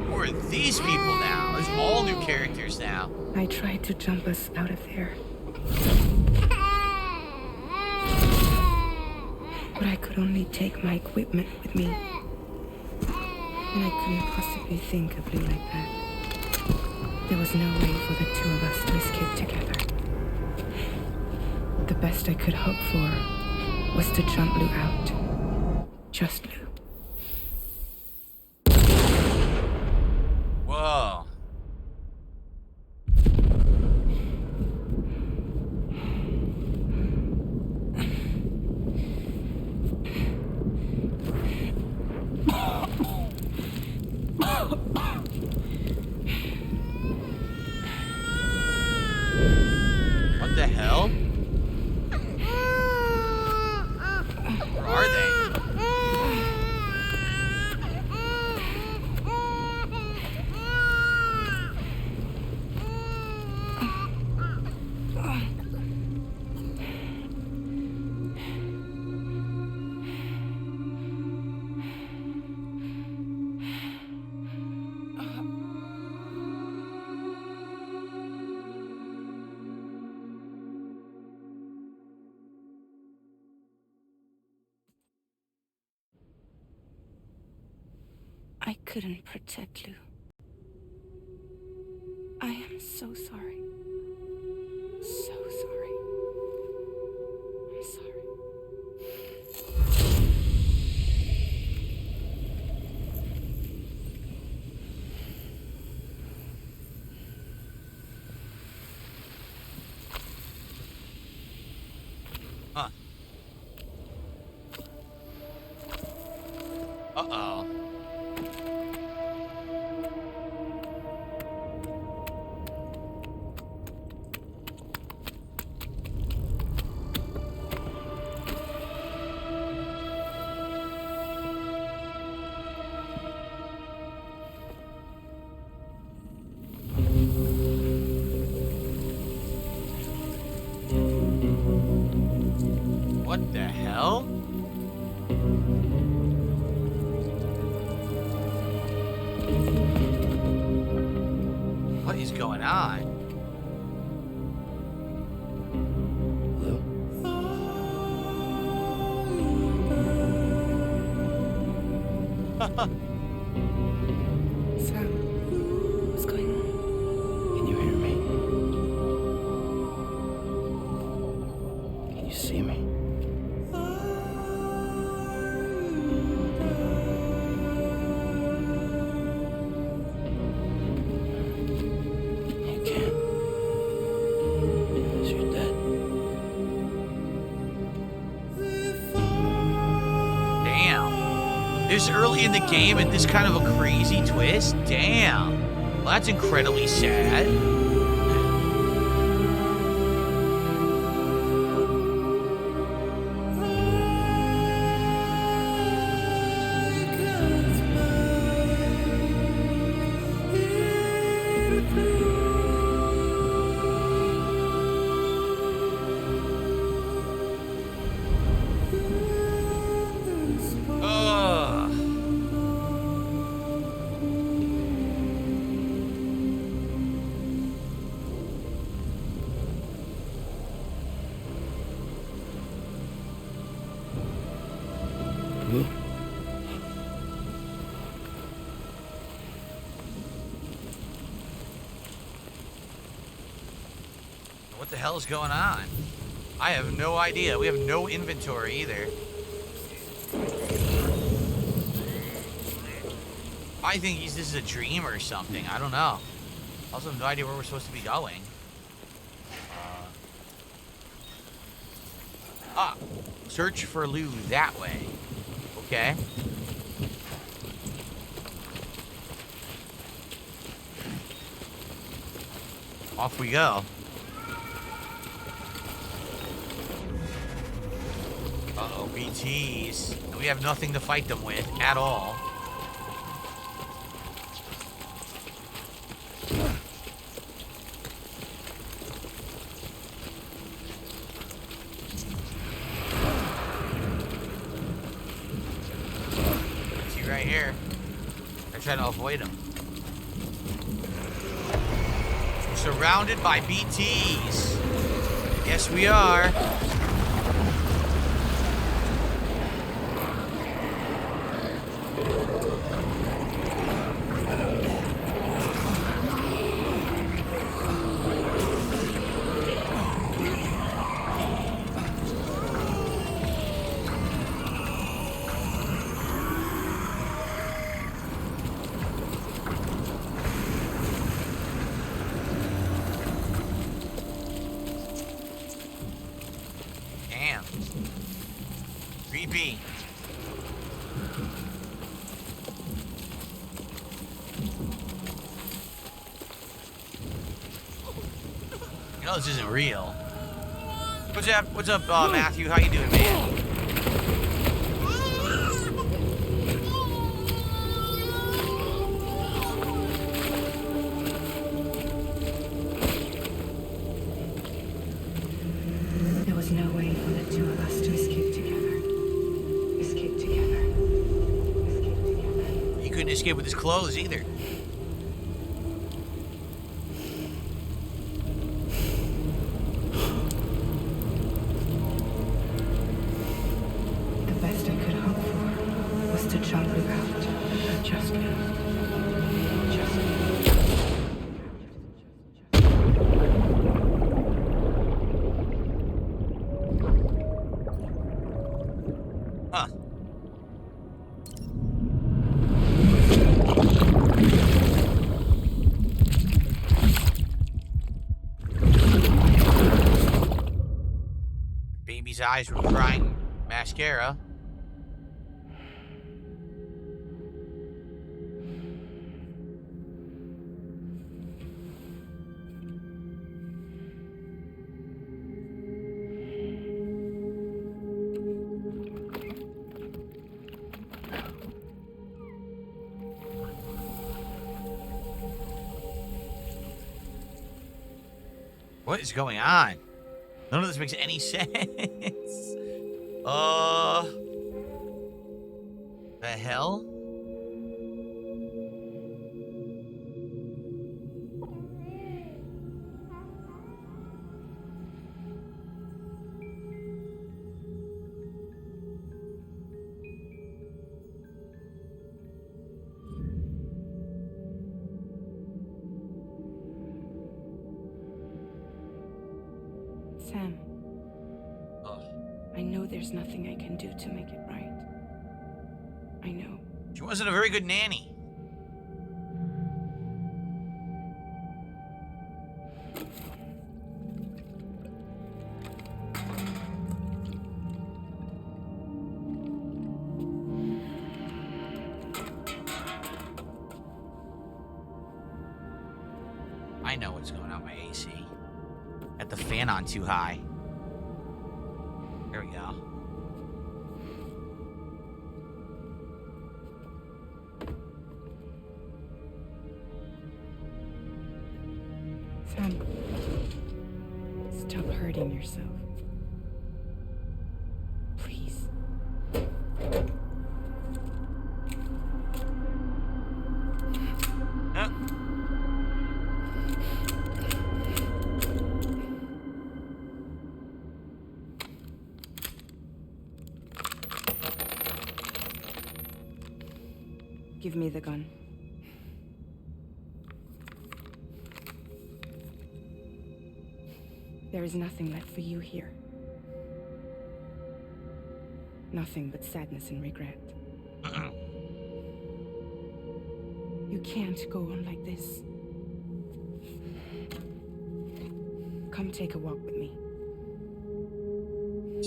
Who are these people now? There's all new characters now. I tried to jump us out of there. But I could only take my equipment with me. And I couldn't possibly think of Lou like that. There was no way for the two of us to escape together. The best I could hope for was to jump Lou out. Just Lou. Whoa. What the hell? Where are they? I couldn't protect Lou. I am so sorry. So sorry. I'm sorry. Huh. Uh-oh. What the hell? What is going on? Lou? Sam, what's going on? Can you hear me? Can you see me? You can't. Because you're dead. Damn. This early in the game and this kind of a crazy twist? Damn. Well, that's incredibly sad. Ugh. Lou? What the hell is going on? I have no idea. We have no inventory either. I think this is a dream or something. I don't know. Also have no idea where we're supposed to be going. Search for Lou that way. Okay. Off we go. BTs. And we have nothing to fight them with at all. See right here. They're trying to avoid them. We're surrounded by BTs. Yes, we are. Creepy. You know this isn't real. What's up, Matthew? How you doing, man? There was no way for the two of us to escape together. Escape together. Escape together. He couldn't escape with his clothes either. The best I could hope for was to jump you out. Just now. Just now. Huh. Baby's eyes were crying mascara. What is going on? None of this makes any sense. The hell? Sam, I know there's nothing I can do to make it right. I know. She wasn't a very good nanny. I know what's going on with my AC. Got the fan on too high. There we go. Sam, stop hurting yourself. Please. Huh? Give me the gun. There is nothing left for you here. Nothing but sadness and regret. You can't go on like this. Come take a walk with me.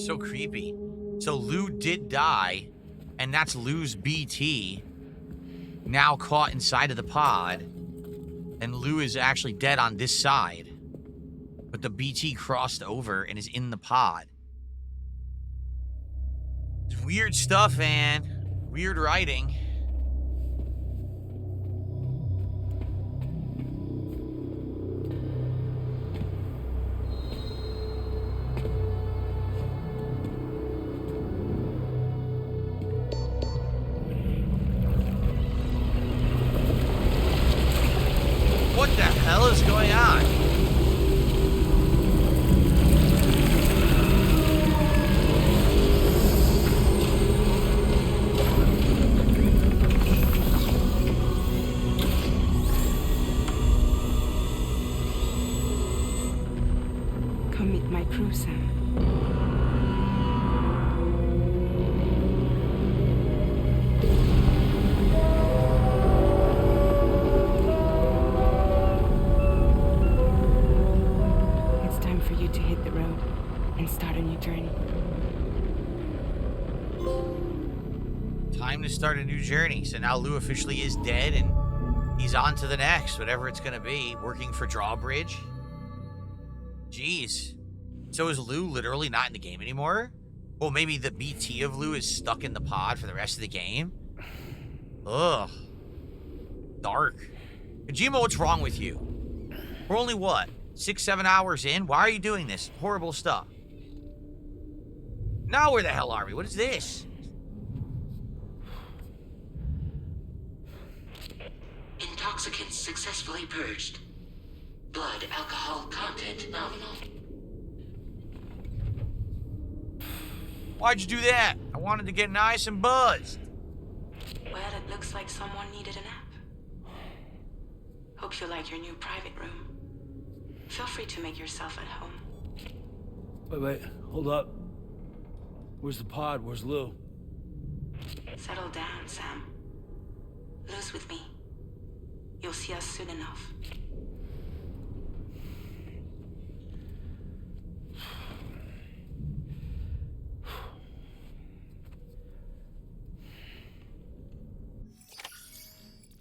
So creepy. So Lou did die, and that's Lou's BT, now caught inside of the pod, and Lou is actually dead on this side. But the BT crossed over and is in the pod. It's weird stuff, man. Weird writing. What the hell is going on? Come meet my crew, Sam. It's time for you to hit the road and start a new journey. Time to start a new journey. So now Lou officially is dead and he's on to the next, whatever it's gonna be. Working for Drawbridge. Jeez. So is Lou literally not in the game anymore? Well, maybe the BT of Lou is stuck in the pod for the rest of the game? Ugh. Dark. Kojima, what's wrong with you? We're only, what, 6-7 hours in? Why are you doing this? Horrible stuff. Now where the hell are we? What is this? Intoxicants successfully purged. Blood alcohol content nominal. Why'd you do that? I wanted to get nice and buzzed. Well, it looks like someone needed a nap. Hope you like your new private room. Feel free to make yourself at home. Wait, hold up. Where's the pod? Where's Lou? Settle down, Sam. Lou's with me. You'll see us soon enough.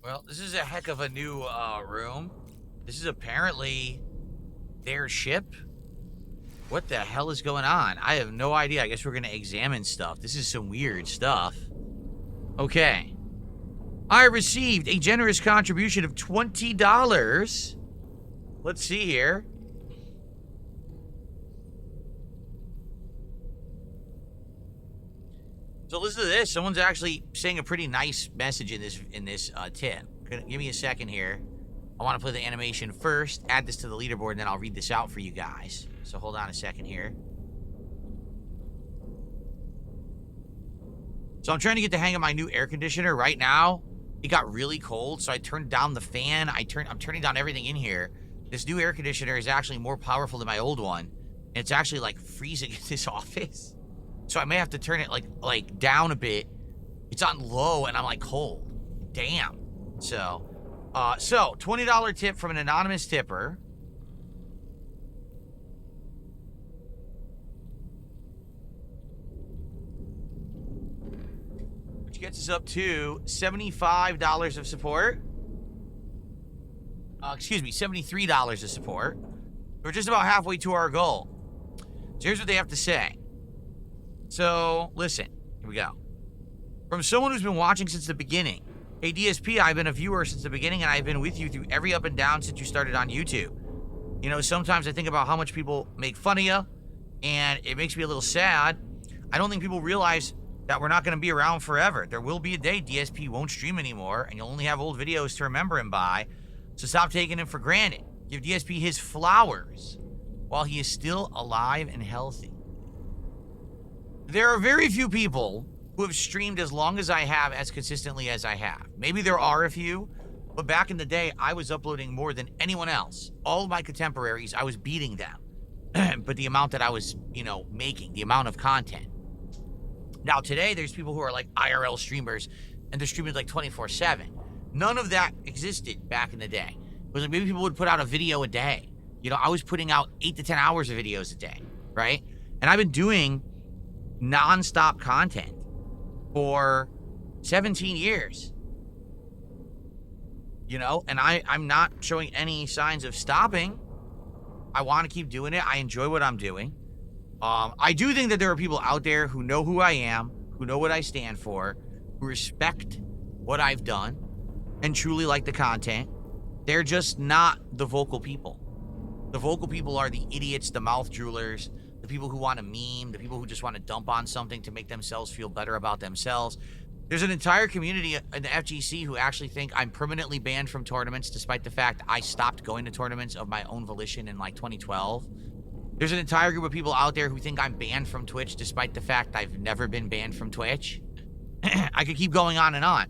Well, this is a heck of a new room. This is apparently their ship. What the hell is going on? I have no idea. I guess we're gonna examine stuff. This is some weird stuff. Okay. I received a generous contribution of $20. Let's see here. So listen to this. Someone's actually saying a pretty nice message in this tip. Give me a second here. I want to play the animation first, add this to the leaderboard, and then I'll read this out for you guys. So hold on a second here. So I'm trying to get the hang of my new air conditioner. Right now, it got really cold, so I turned down the fan. I'm turning down everything in here. This new air conditioner is actually more powerful than my old one. And it's actually like freezing in this office. So I may have to turn it like down a bit. It's on low and I'm like cold. Damn. So $20 tip from an anonymous tipper. Which gets us up to $75 of support. Excuse me, $73 of support. We're just about halfway to our goal. So here's what they have to say. So, listen, here we go. From someone who's been watching since the beginning. Hey, DSP, I've been a viewer since the beginning, and I've been with you through every up and down since you started on YouTube. You know, sometimes I think about how much people make fun of you, and it makes me a little sad. I don't think people realize that we're not going to be around forever. There will be a day DSP won't stream anymore, and you'll only have old videos to remember him by, so stop taking him for granted. Give DSP his flowers while he is still alive and healthy. There are very few people who have streamed as long as I have, as consistently as I have. Maybe there are a few, but back in the day, I was uploading more than anyone else. All of my contemporaries, I was beating them. But the amount that I was, making, the amount of content. Now today, there's people who are like IRL streamers, and they're streaming like 24/7. None of that existed back in the day. It was like maybe people would put out a video a day. I was putting out 8 to 10 hours of videos a day, right? And I've been doing non-stop content for 17 years. And I'm not showing any signs of stopping. I want to keep doing it. I enjoy what I'm doing. I do think that there are people out there who know who I am, who know what I stand for, who respect what I've done, and truly like the content. They're just not the vocal people. The vocal people are the idiots, the mouth droolers, the people who want to meme, the people who just want to dump on something to make themselves feel better about themselves. There's an entire community in the FGC who actually think I'm permanently banned from tournaments, despite the fact I stopped going to tournaments of my own volition in like 2012. There's an entire group of people out there who think I'm banned from Twitch, despite the fact I've never been banned from Twitch. I could keep going on and on.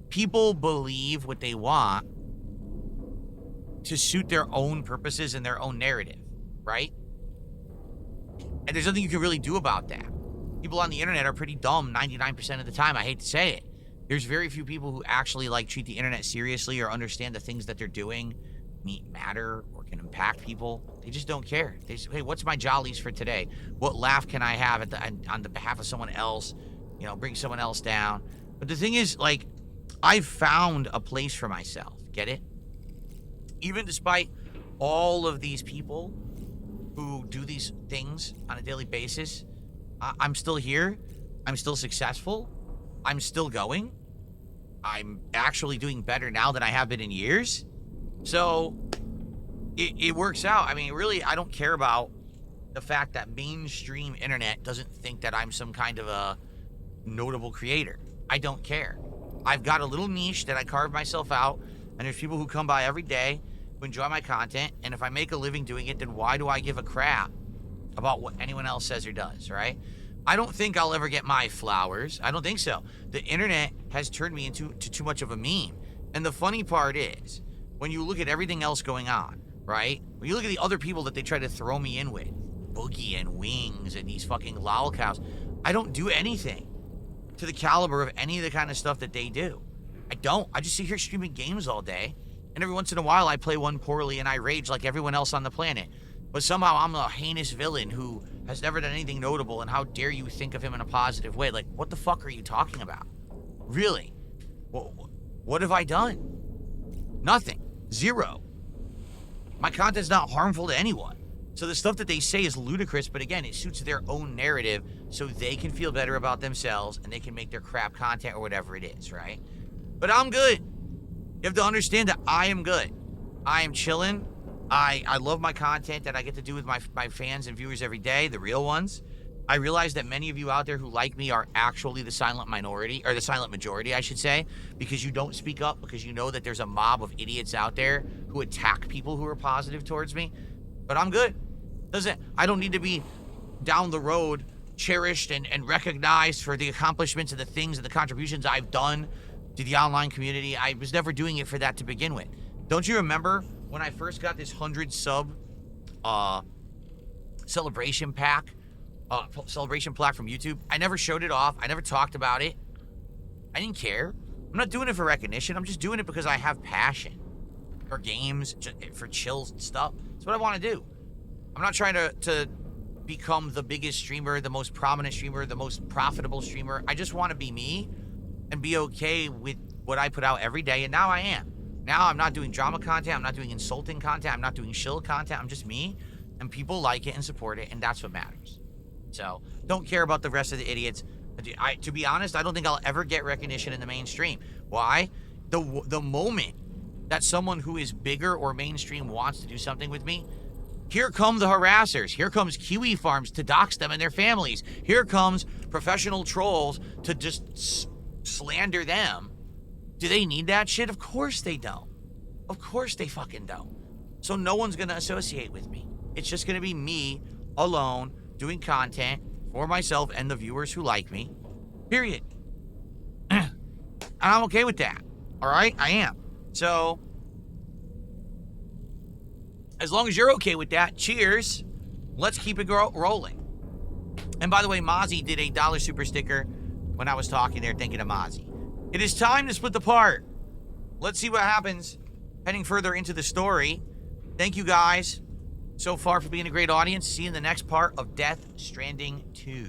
People believe what they want to suit their own purposes and their own narrative, right? And there's nothing you can really do about that. People on the internet are pretty dumb 99% of the time. I hate to say it. There's very few people who actually like treat the internet seriously or understand the things that they're doing matter or can impact people. They just don't care. They say, hey, what's my jollies for today? What laugh can I have on the behalf of someone else? You know, bring someone else down. But the thing is, like, I've found a place for myself. Get it? Even despite all of these people who do these things on a daily basis, I'm still here. I'm still successful. I'm still going. I'm actually doing better now than I have been in years. So it works out. I mean, really, I don't care about the fact that mainstream internet doesn't think that I'm some kind of a notable creator. I don't care. I've got a little niche that I carved myself out, and there's people who come by every day who enjoy my content, and if I make a living doing it, then why do I give a crap about what anyone else says or does, right? I don't think I'll ever get my flowers. I don't think so. The internet has turned me into too much of a meme. And the funny part is, when you look at everything else going on, right? When you look at the other people that they try to throw me in with, Boogie and Wings and these fucking lol cows, I don't do anything to the caliber of any of the kind of stuff that they do. I don't. I just sit here streaming games all day, and every once in a while I play one poorly and I rage like everyone else on the planet. But somehow I'm a heinous villain who has never done anything notable, and how dare you think of him in a positive way? Like, what the fuck are you talking about? Really? What have I done? Nothing. Zero. My content's not harmful to anyone. So the stuff that they say is ludicrous, but again, it suits their own narrative so they can feel better about themselves and they can make their crap content or whatever it is, right? But I'm good. You have to understand that I am good. I am chilling. I love my content that I get to do with my fans and viewers every day, the real ones. I realize that many of you out there who like me are actually the silent minority, or the silent majority, I should say, because you don't speak up, because you know that there's a mob of idiots out there who attack people who are positive towards me. But I'm good. I don't need to be down the road cherished and recognized for the accomplishments and the things and the contributions I've done to the online community. I was never doing it for that to begin with. Don't you remember when I first got this 100 sub celebration plaque from YouTube? I never showed it off. I never talked about it. I didn't care. I'm not doing it for recognition. I'm just doing it because I have passion for games, for chills and stuff. That's what I want to do. I'm not trying to become the biggest streamer, the most prominent streamer, the most profitable streamer. I just want to be me and be okay with what I put out every day, and now I am. Now I'm not doing drama content, I'm not doing insulting content, I'm not doing shill content, I'm just me, and people like it and support it, and that's what matters. So, don't care about the rest of the idiots. To be honest, I don't think I'll ever get recognition in the mainstream. Why? The moment that someone who is bigger or mainstream wants to do something with me, here come the harassers. Here comes Kiwi Farms to dox them and their families. Here comes professional trolls to just slander them. Do they need that shit? Of course they don't. Of course they fucking don't. So no one's gonna associate with me. It's just gonna be me alone doing content for myself and the viewers who like me. Period. And I'm okay with that. All right? I am. So, as long as you're okay with that, cheers. Let's keep it rolling. And by the way, Mozzie did a $1 super sticker when I was talking there, thinking of Mozzie. It is time to split the part. Let's see what happens heading further into the story. Thank you guys so far for being a great audience. See you in the next part of Death Stranding 2.